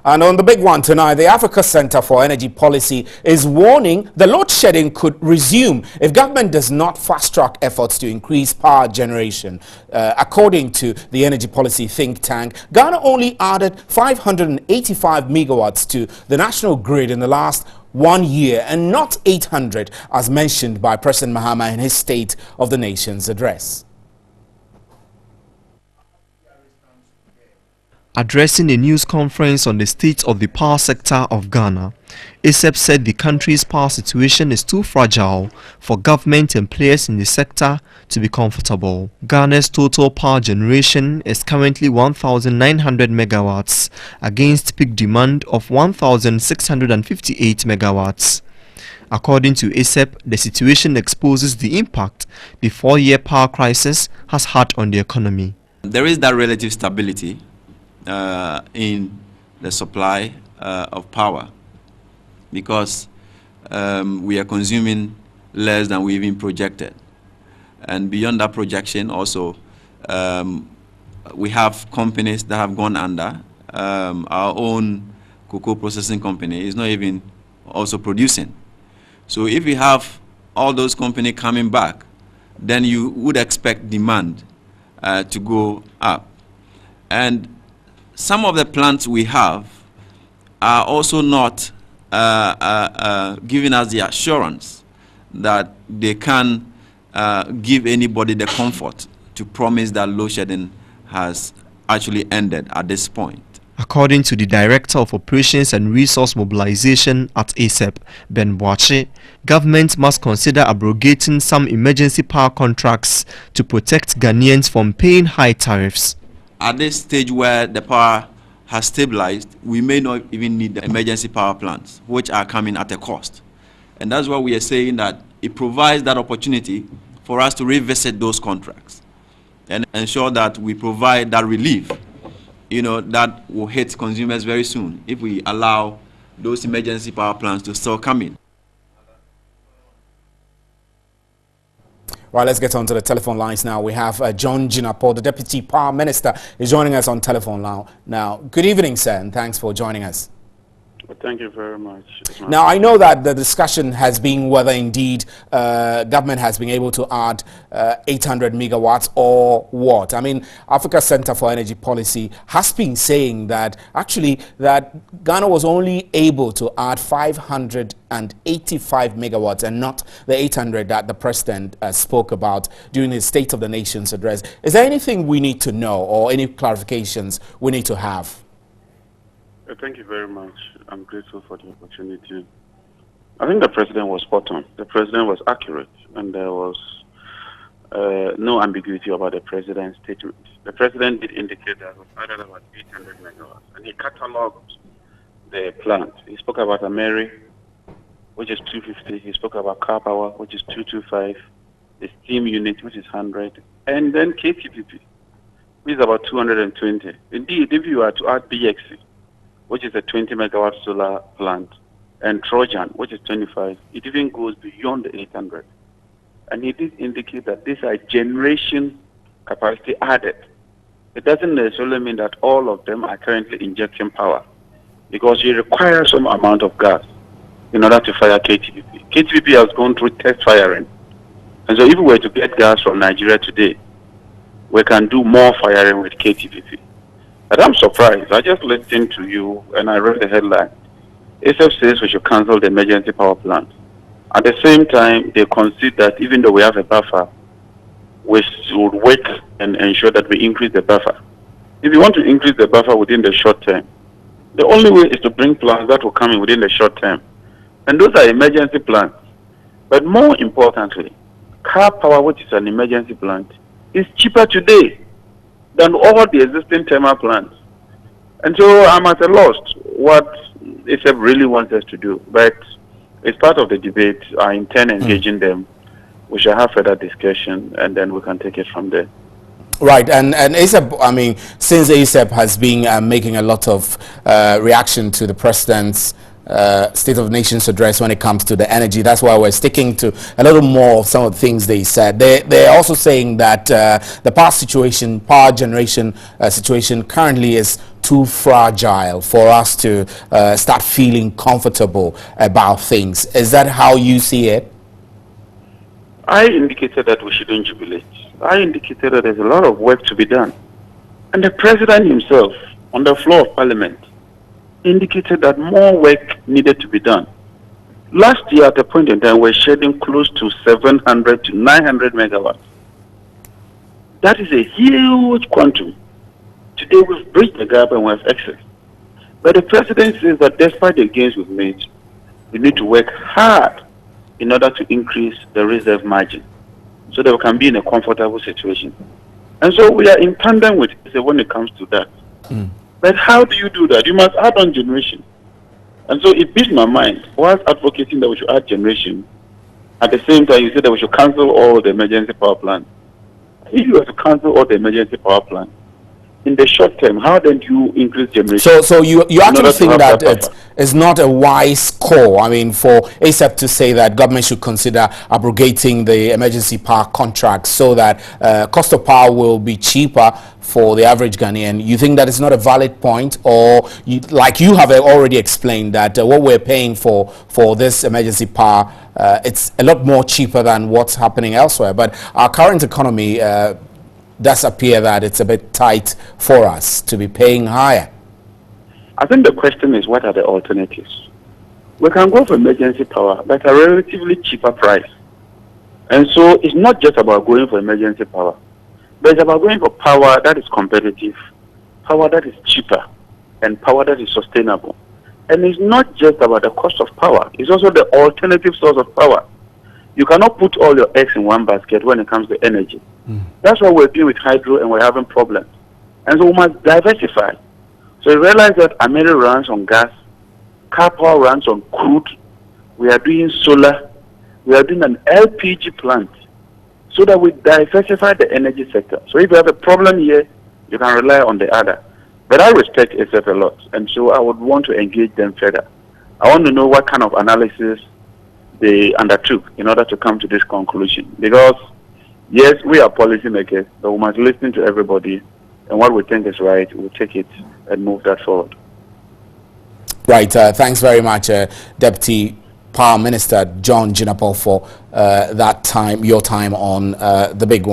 And on the big one tonight, the Africa Center for Energy Policy is warning the load shedding could resume if government does not fast-track efforts to increase power generation. According to the energy policy think tank, Ghana only added 585 megawatts to the national grid in the last 1 year and not 800 as mentioned by President Mahama in his State of the Nation's address. Addressing a news conference on the state of the power sector of Ghana, ASEP said the country's power situation is too fragile for government and players in the sector to be comfortable. Ghana's total power generation is currently 1,900 megawatts against peak demand of 1,658 megawatts. According to ASEP, the situation exposes the impact the 4-year power crisis has had on the economy. There is that relative stability in the supply of power because we are consuming less than we even projected. And beyond that projection also, we have companies that have gone under. Our own cocoa processing company is not even also producing. So if we have all those companies coming back, then you would expect demand to go up. And some of the plants we have are also not giving us the assurance that they can give anybody the comfort to promise that load shedding has actually ended at this point. According to the Director of Operations and Resource Mobilization at ASEP, Ben Boache, government must consider abrogating some emergency power contracts to protect Ghanaians from paying high tariffs. At this stage where the power has stabilized, we may not even need the emergency power plants, which are coming at a cost. And that's why we are saying that it provides that opportunity for us to revisit those contracts and ensure that we provide that relief, that will hit consumers very soon if we allow those emergency power plants to still come in. Right, let's get on to the telephone lines now. We have John Jinapor, the Deputy Power Minister, is joining us on telephone now. Good evening, sir, and thanks for joining us. Well, thank you very much. Now, I know that the discussion has been whether indeed government has been able to add 800 megawatts or what. I mean, Africa Center for Energy Policy has been saying that actually that Ghana was only able to add 585 megawatts and not the 800 that the President spoke about during his State of the Nation's address. Is there anything we need to know or any clarifications we need to have? Thank you very much. I'm grateful for the opportunity. I think the President was spot on. The President was accurate, and there was no ambiguity about the President's statement. The President did indicate that it was added about 800 megawatts, and he catalogued the plant. He spoke about Ameri, which is 250. He spoke about Car Power, which is 225. The steam unit, which is 100, and then KTPP, which is about 220. Indeed, if you are to add BXC, which is a 20 megawatt solar plant, and Trojan, which is 25, it even goes beyond the 800. And he did indicate that these are generation capacity added. It doesn't necessarily mean that all of them are currently injecting power, because you require some amount of gas in order to fire KTPP. KTPP has gone through test firing. And so if we were to get gas from Nigeria today, we can do more firing with KTPP. But I'm surprised. I just listened to you and I read the headline. ASEP says we should cancel the emergency power plant. At the same time, they concede that even though we have a buffer, we should wait and ensure that we increase the buffer. If you want to increase the buffer within the short term, the only way is to bring plants that will come in within the short term. And those are emergency plants. But more importantly, Car Power, which is an emergency plant, is cheaper today than all the existing thermal plants. And so I'm at a loss what ASEP really wants us to do. But it's part of the debate. I intend engaging them. We shall have further discussion and then we can take it from there. Right, and ASEP, I mean, since ASEP has been making a lot of reaction to the President's State of Nation's address when it comes to the energy. That's why we're sticking to a little more of some of the things they said. They're also saying that the power generation situation currently is too fragile for us to start feeling comfortable about things. Is that how you see it? I indicated that we shouldn't jubilate. I indicated that there's a lot of work to be done. And the president himself, on the floor of parliament, indicated that more work needed to be done. Last year, at a point in time, we're shedding close to 700 to 900 megawatts. That is a huge quantum. Today, we've bridged the gap and we have excess. But the president says that despite the gains we've made, we need to work hard in order to increase the reserve margin so that we can be in a comfortable situation. And so we are in tandem with it when it comes to that. But how do you do that? You must add on generation. And so it beats my mind, whilst advocating that we should add generation, at the same time you say that we should cancel all the emergency power plants. If you have to cancel all the emergency power plants, in the short term, how then do you increase generation? So you actually think that it's not a wise call, I mean, for ASEP to say that government should consider abrogating the emergency power contract so that cost of power will be cheaper for the average Ghanaian? You think that is not a valid point, or like you have already explained that what we're paying for this emergency power, it's a lot more cheaper than what's happening elsewhere, but our current economy does appear that it's a bit tight for us to be paying higher. I think the question is, what are the alternatives? We can go for emergency power at a relatively cheaper price. And so it's not just about going for emergency power, but it's about going for power that is competitive, power that is cheaper, and power that is sustainable. And it's not just about the cost of power, it's also the alternative source of power. You cannot put all your eggs in one basket when it comes to energy. That's why we're dealing with hydro and we're having problems. And so we must diversify. So you realize that America runs on gas, car power runs on crude, we are doing solar, we are doing an LPG plant, so that we diversify the energy sector. So if you have a problem here, you can rely on the other. But I respect ASEP a lot, and so I would want to engage them further. I want to know what kind of analysis they undertook in order to come to this conclusion. Because, yes, we are policymakers, but we must listen to everybody, and what we think is right, we'll take it and move that forward. Right. Thanks very much, Deputy Power Minister John Jinapor, for your time on The Big One.